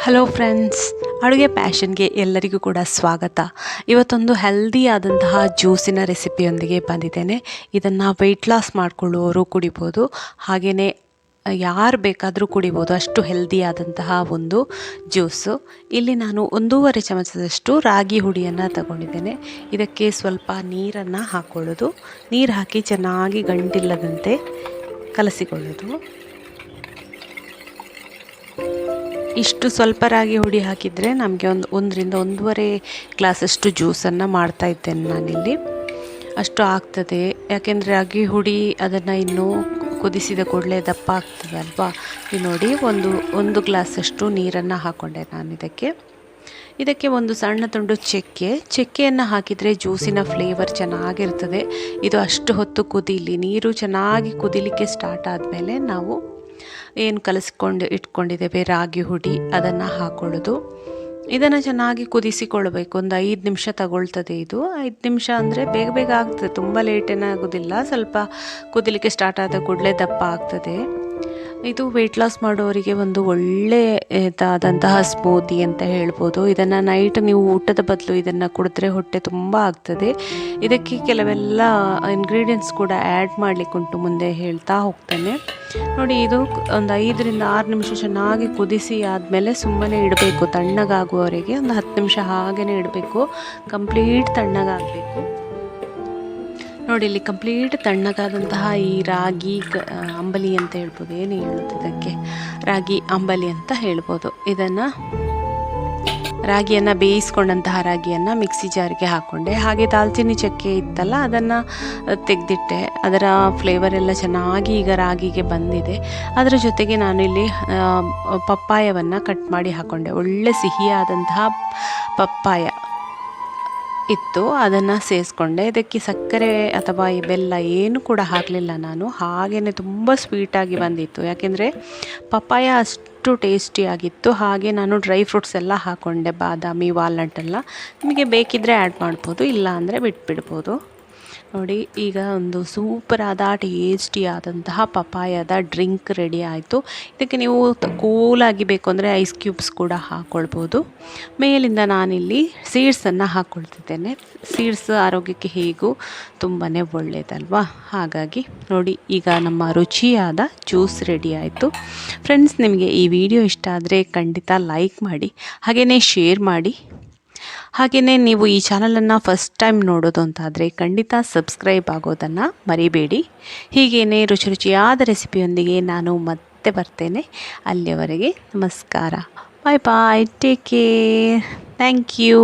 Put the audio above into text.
Hello friends, ಅಡುಗೆ ಪ್ಯಾಷನ್ಗೆ ಎಲ್ಲರಿಗೂ ಕೂಡ ಸ್ವಾಗತ. ಇವತ್ತೊಂದು ಹೆಲ್ದಿ ಆದಂತಹ ಜ್ಯೂಸಿನ ರೆಸಿಪಿಯೊಂದಿಗೆ ಬಂದಿದ್ದೇನೆ. ಇದನ್ನು ವೆಯ್ಟ್ ಲಾಸ್ ಮಾಡಿಕೊಳ್ಳುವವರು ಕುಡಿಬೋದು, ಹಾಗೆಯೇ ಯಾರು ಬೇಕಾದರೂ ಕುಡಿಬೋದು. ಅಷ್ಟು ಹೆಲ್ದಿ ಆದಂತಹ ಒಂದು ಜ್ಯೂಸು. ಇಲ್ಲಿ ನಾನು 1.5 ಚಮಚದಷ್ಟು ರಾಗಿ ಹುಡಿಯನ್ನು ತಗೊಂಡಿದ್ದೇನೆ. ಇದಕ್ಕೆ ಸ್ವಲ್ಪ ನೀರನ್ನು ಹಾಕ್ಕೊಳ್ಳೋದು. ನೀರು ಹಾಕಿ ಚೆನ್ನಾಗಿ ಗಂಟಿಲ್ಲದಂತೆ ಕಲಸಿಕೊಳ್ಳೋದು. ಇಷ್ಟು ಸ್ವಲ್ಪ ರಾಗಿ ಹುಡಿ ಹಾಕಿದರೆ ನಮಗೆ 1.5 ಗ್ಲಾಸಷ್ಟು ಜ್ಯೂಸನ್ನು ಮಾಡ್ತಾಯಿದ್ದೇನೆ ನಾನಿಲ್ಲಿ. ಅಷ್ಟು ಆಗ್ತದೆ, ಯಾಕೆಂದರೆ ರಾಗಿ ಹುಡಿ ಅದನ್ನು ಇನ್ನೂ ಕುದಿಸಿದ ಕೂಡಲೇ ದಪ್ಪ ಆಗ್ತದೆ ಅಲ್ವಾ. ನೋಡಿ, ಒಂದು ಗ್ಲಾಸಷ್ಟು ನೀರನ್ನು ಹಾಕ್ಕೊಂಡೆ ನಾನು ಇದಕ್ಕೆ ಒಂದು ಸಣ್ಣ ತುಂಡು ಚಕ್ಕೆಯನ್ನು ಹಾಕಿದರೆ ಜ್ಯೂಸಿನ ಫ್ಲೇವರ್ ಚೆನ್ನಾಗಿರ್ತದೆ. ಇದು ಅಷ್ಟು ಹೊತ್ತು ಕುದೀಲಿ. ನೀರು ಚೆನ್ನಾಗಿ ಕುದಿಲಿಕ್ಕೆ ಸ್ಟಾರ್ಟ್ ಆದಮೇಲೆ ನಾವು ಏನು ಕಲಸ್ಕೊಂಡು ಇಟ್ಕೊಂಡಿದ್ದೇವೆ ರಾಗಿ ಹುಡಿ ಅದನ್ನು ಹಾಕ್ಕೊಳ್ಳೋದು. ಇದನ್ನು ಚೆನ್ನಾಗಿ ಕುದಿಸಿಕೊಳ್ಬೇಕು. ಒಂದು 5 ನಿಮಿಷ ತಗೊಳ್ತದೆ. ಇದು 5 ನಿಮಿಷ ಅಂದರೆ ಬೇಗ ಬೇಗ ಆಗ್ತದೆ, ತುಂಬ ಲೇಟೇನಾಗೋದಿಲ್ಲ. ಸ್ವಲ್ಪ ಕುದಿಲಿಕ್ಕೆ ಸ್ಟಾರ್ಟ್ ಆದ ಕೂಡಲೇ ದಪ್ಪ ಆಗ್ತದೆ. ಇದು ವೆಯ್ಟ್ ಲಾಸ್ ಮಾಡೋರಿಗೆ ಒಂದು ಒಳ್ಳೆಯದಾದಂತಹ ಸ್ಮೂದಿ ಅಂತ ಹೇಳ್ಬೋದು. ಇದನ್ನು ನೈಟ್ ನೀವು ಊಟದ ಬದಲು ಇದನ್ನು ಕುಡಿದ್ರೆ ಹೊಟ್ಟೆ ತುಂಬ ಆಗ್ತದೆ. ಇದಕ್ಕೆ ಕೆಲವೆಲ್ಲ ಇಂಗ್ರೀಡಿಯೆಂಟ್ಸ್ ಕೂಡ ಆ್ಯಡ್ ಮಾಡಲಿಕ್ಕುಂಟು, ಮುಂದೆ ಹೇಳ್ತಾ ಹೋಗ್ತೇನೆ. ನೋಡಿ, ಇದು ಒಂದು 5 ರಿಂದ 6 ನಿಮಿಷ ಚೆನ್ನಾಗಿ ಕುದಿಸಿ ಆದಮೇಲೆ ಸುಮ್ಮನೆ ಇಡಬೇಕು. ತಣ್ಣಗಾಗುವವರೆಗೆ ಒಂದು 10 ನಿಮಿಷ ಹಾಗೇ ಇಡಬೇಕು. ಕಂಪ್ಲೀಟ್ ತಣ್ಣಗಾಗಬೇಕು. ನೋಡಿ, ಇಲ್ಲಿ ಕಂಪ್ಲೀಟ್ ತಣ್ಣಗಾದಂತಹ ಈ ರಾಗಿ ಅಂಬಲಿ ಅಂತ ಹೇಳ್ಬೋದು. ಏನು ಹೇಳೋದು ಇದಕ್ಕೆ, ರಾಗಿ ಅಂಬಲಿ ಅಂತ ಹೇಳ್ಬೋದು. ಇದನ್ನು ರಾಗಿಯನ್ನು ಬೇಯಿಸ್ಕೊಂಡಂತಹ ರಾಗಿಯನ್ನು ಮಿಕ್ಸಿ ಜಾರಿಗೆ ಹಾಕ್ಕೊಂಡೆ. ಹಾಗೆ ದಾಲ್ಚಿನ್ನಿ ಚಕ್ಕೆ ಇತ್ತಲ್ಲ, ಅದನ್ನು ತೆಗೆದಿಟ್ಟೆ. ಅದರ ಫ್ಲೇವರ್ ಎಲ್ಲ ಚೆನ್ನಾಗಿ ಈಗ ರಾಗಿಗೆ ಬಂದಿದೆ. ಅದರ ಜೊತೆಗೆ ನಾನಿಲ್ಲಿ ಪಪ್ಪಾಯವನ್ನು ಕಟ್ ಮಾಡಿ ಹಾಕ್ಕೊಂಡೆ. ಒಳ್ಳೆ ಸಿಹಿಯಾದಂತಹ ಪಪ್ಪಾಯ ಇತ್ತು, ಅದನ್ನು ಸೇರಿಸ್ಕೊಂಡೆ. ಇದಕ್ಕೆ ಸಕ್ಕರೆ ಅಥವಾ ಬೆಲ್ಲ ಏನು ಕೂಡ ಹಾಕಲಿಲ್ಲ ನಾನು. ಹಾಗೆಯೇ ತುಂಬ ಸ್ವೀಟಾಗಿ ಬಂದಿತ್ತು, ಯಾಕೆಂದರೆ ಪಪ್ಪಾಯ ಅಷ್ಟು ಟೇಸ್ಟಿಯಾಗಿತ್ತು. ಹಾಗೆ ನಾನು ಡ್ರೈ ಫ್ರೂಟ್ಸ್ ಎಲ್ಲ ಹಾಕ್ಕೊಂಡೆ, ಬಾದಾಮಿ, ವಾಲ್ನಟ್ ಎಲ್ಲ. ನಿಮಗೆ ಬೇಕಿದ್ದರೆ ಆ್ಯಡ್ ಮಾಡ್ಬೋದು, ಇಲ್ಲ ಅಂದರೆ ಬಿಟ್ಬಿಡ್ಬೋದು. ನೋಡಿ, ಈಗ ಒಂದು ಸೂಪರಾದ ಟೇಸ್ಟಿಯಾದಂತಹ ಪಪಾಯದ ಡ್ರಿಂಕ್ ರೆಡಿ ಆಯಿತು. ಇದಕ್ಕೆ ನೀವು ಕೂಲಾಗಿ ಬೇಕು ಅಂದರೆ ಐಸ್ ಕ್ಯೂಬ್ಸ್ ಕೂಡ ಹಾಕ್ಕೊಳ್ಬೋದು. ಮೇಲಿಂದ ನಾನಿಲ್ಲಿ ಸೀಡ್ಸನ್ನು ಹಾಕ್ಕೊಳ್ತಿದ್ದೇನೆ. ಸೀಡ್ಸ್ ಆರೋಗ್ಯಕ್ಕೆ ಹೇಗೂ ತುಂಬಾ ಒಳ್ಳೆಯದಲ್ವಾ. ಹಾಗಾಗಿ ನೋಡಿ, ಈಗ ನಮ್ಮ ರುಚಿಯಾದ ಜ್ಯೂಸ್ ರೆಡಿ ಆಯಿತು. ಫ್ರೆಂಡ್ಸ್, ನಿಮಗೆ ಈ ವಿಡಿಯೋ ಇಷ್ಟ ಆದರೆ ಖಂಡಿತ ಲೈಕ್ ಮಾಡಿ, ಹಾಗೆಯೇ ಶೇರ್ ಮಾಡಿ. ಹಾಗೆಯೇ ನೀವು ಈ ಚಾನಲನ್ನು ಫಸ್ಟ್ ಟೈಮ್ ನೋಡೋದು ಅಂತಾದರೆ ಖಂಡಿತ ಸಬ್ಸ್ಕ್ರೈಬ್ ಆಗೋದನ್ನು ಮರಿಬೇಡಿ. ಹೀಗೇ ರುಚಿಯಾದ ರೆಸಿಪಿಯೊಂದಿಗೆ ನಾನು ಮತ್ತೆ ಬರ್ತೇನೆ. ಅಲ್ಲಿಯವರೆಗೆ ನಮಸ್ಕಾರ. ಬಾಯ್ ಬಾಯ್, ಟೇಕ್ ಕೇರ್, ಥ್ಯಾಂಕ್ ಯು.